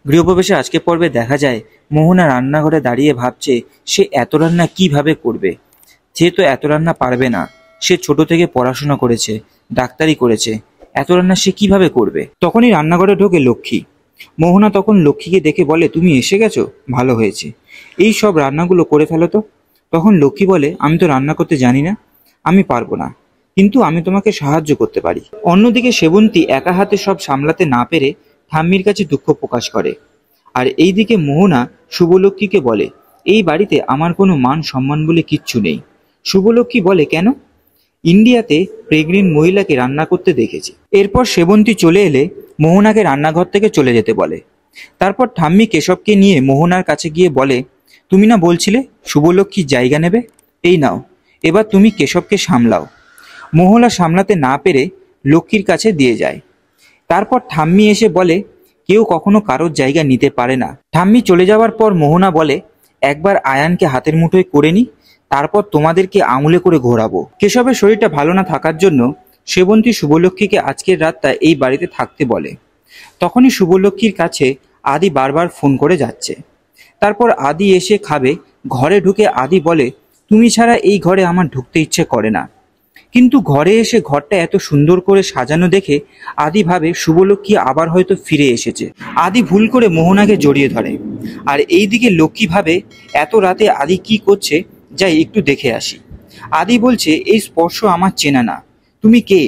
গৃহপ্রবেশে আজকের পর্বে দেখা যায় মোহনা রান্নাঘরে দাঁড়িয়ে ভাবছে সে এত রান্না কিভাবে করবে। সে তো এত রান্না পারবে না। সে ছোট থেকে পড়াশোনা করেছে, ডাক্তারি করেছে, এত রান্না সে কিভাবে করবে। তখনই রান্নাঘরে ঢোকে লক্ষ্মী। মোহনা তখন লক্ষ্মীকে দেখে বলে, তুমি এসে গেছো, ভালো হয়েছে, এই সব রান্নাগুলো করে ফেলো তো। তখন লক্ষ্মী বলে, আমি তো রান্না করতে জানি না, আমি পারবো না, কিন্তু আমি তোমাকে সাহায্য করতে পারি। অন্যদিকে সেবন্তী একা হাতে সব সামলাতে না পেরে ঠাম্মির কাছে দুঃখ প্রকাশ করে। আর এইদিকে মোহনা শুভলক্ষ্মীকে বলে, এই বাড়িতে আমার কোনো মান সম্মান বলে কিচ্ছু নেই। শুভলক্ষ্মী বলে, কেন? ইন্ডিয়াতে প্রেগনেন্ট মহিলাকে রান্না করতে দেখেছি। এরপর সেবন্তী চলে এলে মোহনাকে রান্নাঘর থেকে চলে যেতে বলে। তারপর ঠাম্মি কেশবকে নিয়ে মোহনার কাছে গিয়ে বলে, তুমি না বলছিলে শুভলক্ষ্মীর জায়গা নেবে, এই নাও, এবার তুমি কেশবকে সামলাও। মোহনা সামলাতে না পেরে লক্ষ্মীর কাছে দিয়ে যায়। তারপর ঠাম্মি এসে বলে, কেউ কখনো কারোর জায়গা নিতে পারে না। ঠাম্মি চলে যাওয়ার পর মোহনা বলে, একবার আয়ানকে হাতের মুঠোয় করে নি, তারপর তোমাদেরকে আঙুলে করে ঘোরাবো। কেশবের শরীরটা ভালো না থাকার জন্য সেবন্তী শুভলক্ষ্মীকে আজকের রাতটা এই বাড়িতে থাকতে বলে। তখনই শুভলক্ষ্মীর কাছে আদি বারবার ফোন করে যাচ্ছে। তারপর আদি এসে খাবে, ঘরে ঢুকে আদি বলে, তুমি ছাড়া এই ঘরে আমার ঢুকতে ইচ্ছে করে না। কিন্তু ঘরে এসে ঘরটা এত সুন্দর করে সাজানো দেখে আদি ভাবে শুভলক্ষ্মী আবার হয়তো ফিরে এসেছে। আদি ভুল করে মোহনাকে জড়িয়ে ধরে। আর এইদিকে লক্ষ্মী ভাবে, এত রাতে আদি কি করছে, যাই একটু দেখে আসি। আদি বলছে, এই স্পর্শ আমার চেনা না, তুমি কে?